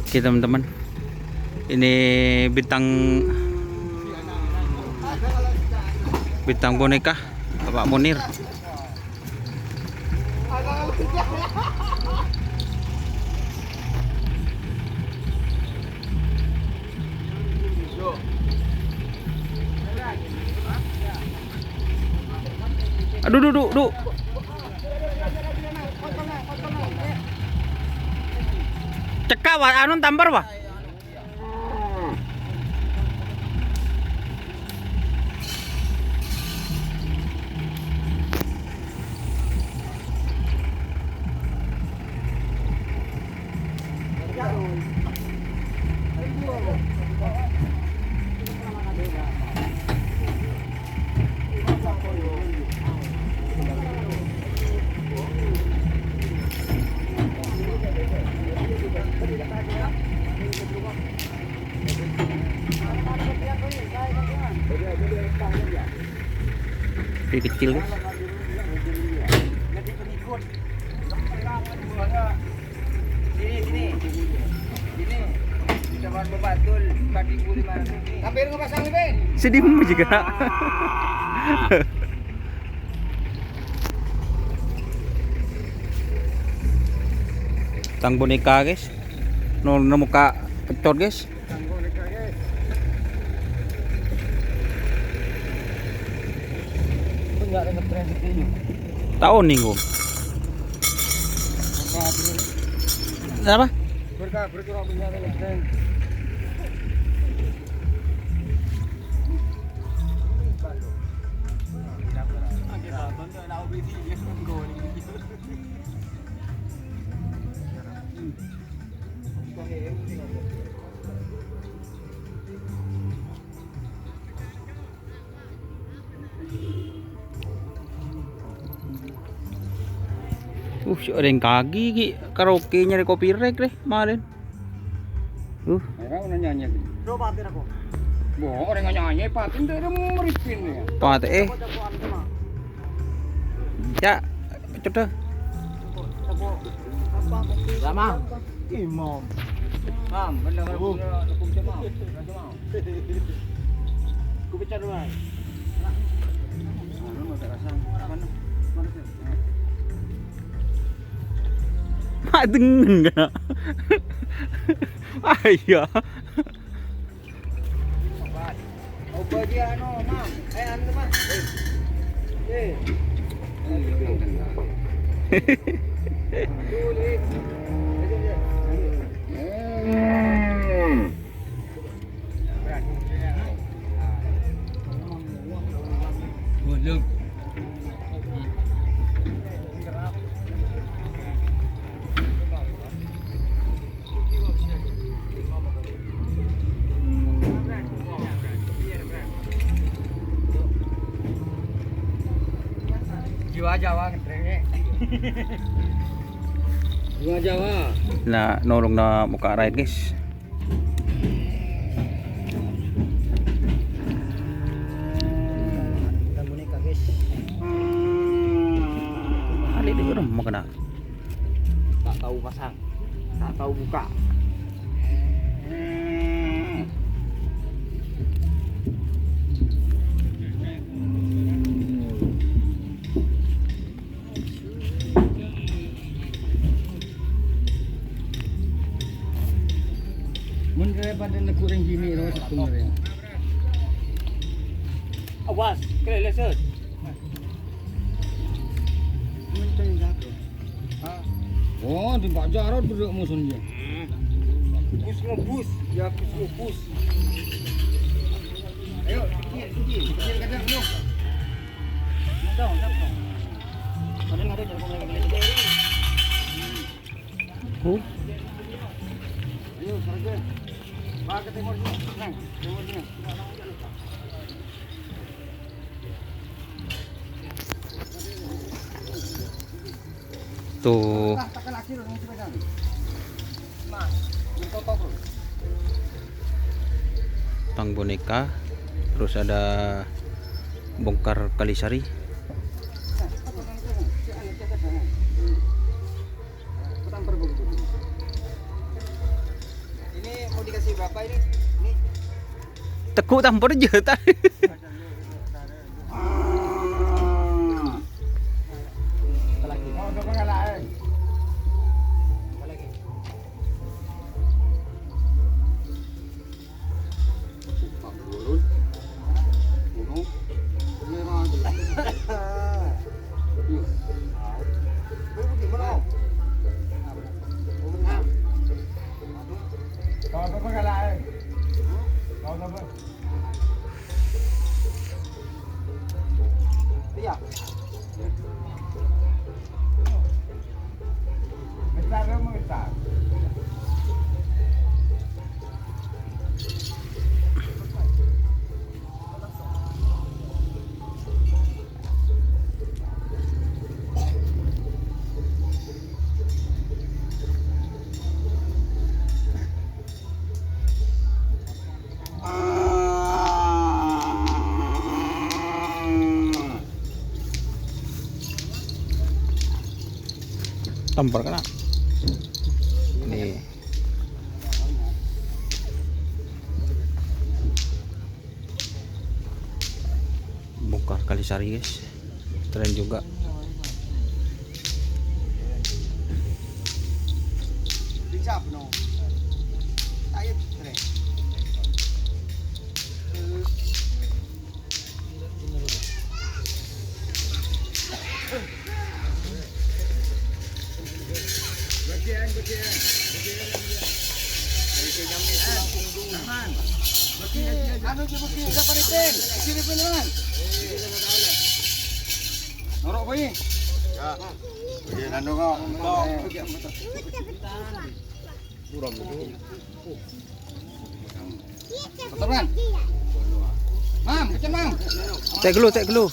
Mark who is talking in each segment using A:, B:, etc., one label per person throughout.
A: Oke teman-teman, ini bintang boneka Bapak Munir. Aduh, duduk. Cekak wah, anu tampar wah. Ini kecil guys. Sedih juga. Tang boneka guys. Muka pecor guys. Tahun minggu. Apa? Ada yang kaki karaoke nyari kopi rek deh kemarin.
B: Orang nyanyi. Coba patin aku. Orang nyanyi patin dia meripin ya.
A: Patin ya, coba.
B: Lama. Imam. Mam, benar aku cuma. Ku bicara dulu. Anu ada rasa mana?
A: Mak dengen enggak? Ayo.
B: Opo dia anu, Mam. Anu, Mas. Boleh. Jiwa Jawa ngetrengnya. Jiwa Jawa.
A: Nah, nolong na muka right guys.
B: Kita boneka guys.
A: Ali di rumah mau kena.
B: Tak tahu pasang, tak tahu buka. Mun daripada nak kurang gini loh sebenarnya. Awas, kena lesot. Oh, di Pak Jarod berdua musuhnya. Bus ngebus, ya bus ngebus. Ayo, kecil kadang lu. Dong, dong. Ada ngadu jangan kau lagi lagi. Ayo, serga. Bawa ke timur sini. Nang, timur sini.
A: Tuh. Tang boneka. Terus ada bongkar Kalisari.
B: Mau dikasih berapa ini? Ini.
A: Tekuk tampur aja tak.
B: Apa lagi? Oh, udah pengalaman. Apa lagi? Burung. Burung. Kau apa pengalaman? Kau apa? Iya. Besar memang besar.
A: Tampar kena. Nih. Bongkar Kalisari guys. Keren juga.
B: Bisa no. Ayo, keren. Anu je bukti, siapa repen? Sini pun teman. Norok boy. Ya. Oke, nando kau. Buram itu. Betul kan? Mam, kecil mam.
A: Cek dulu, cek dulu.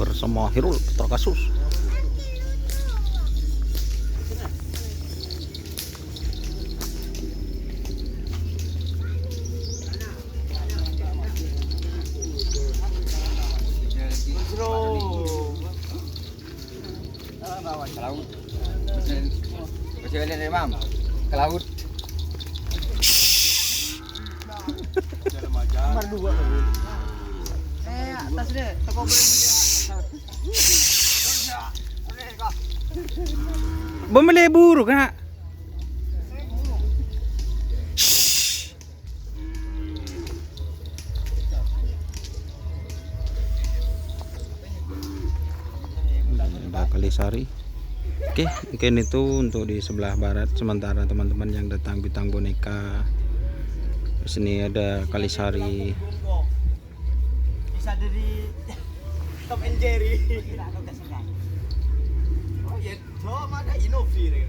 A: Bersama Hirul Putra Kasus.
B: Ke laut. Kecil dari mam. Ke laut. Nomor 2. Atas deh, toko beli
A: Bumili buru kena. Udah Kalisari. Oke, mungkin itu untuk di sebelah barat. Sementara teman-teman yang datang bintang boneka, di sini ada Kalisari.
B: Bisa dari Tom and Jerry. Oh ya, coba ada Innovi.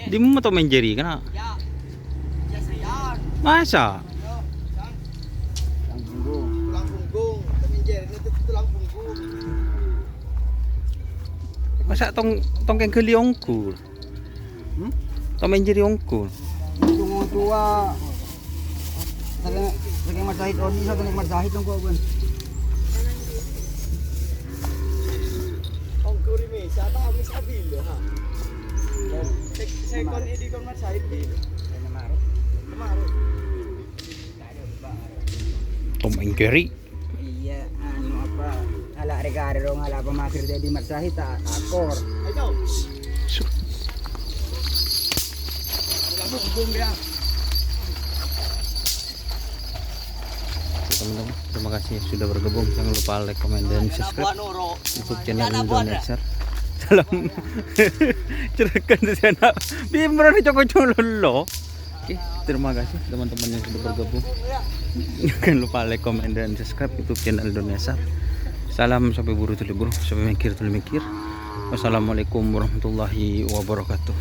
A: Di mana tuh main jeri kena?
B: Ya. Ya sayang.
A: Masa?
B: Tulang punggung. Tom and Jerry itu tulang punggung.
A: Masa tong keng geli ongkul? Tong main jeri ongkul.
B: Tunggu tua. Saking masahit oni sa kaning masahit ng kuwan. Ongkuri me, sa ta mi sabil ha. Second idi kon masahit di. Namaro. Namaro.
A: Tong main jeri.
B: Iya, anu apa? Ala regaro ngala pamakir di masahit akor. Ayo. Bung dia.
A: Teman-teman, terima kasih sudah bergabung. Jangan lupa like, comment, dan subscribe YouTube channel Indonesia. Salam cerahkan sana. Bimro ni cokok lolo. Oke, terima kasih teman-teman yang sudah bergabung. Jangan lupa like, comment, dan subscribe YouTube channel Indonesia. Salam sampai buru tuli buru, sampai mikir tuli mikir. Wassalamualaikum warahmatullahi wabarakatuh.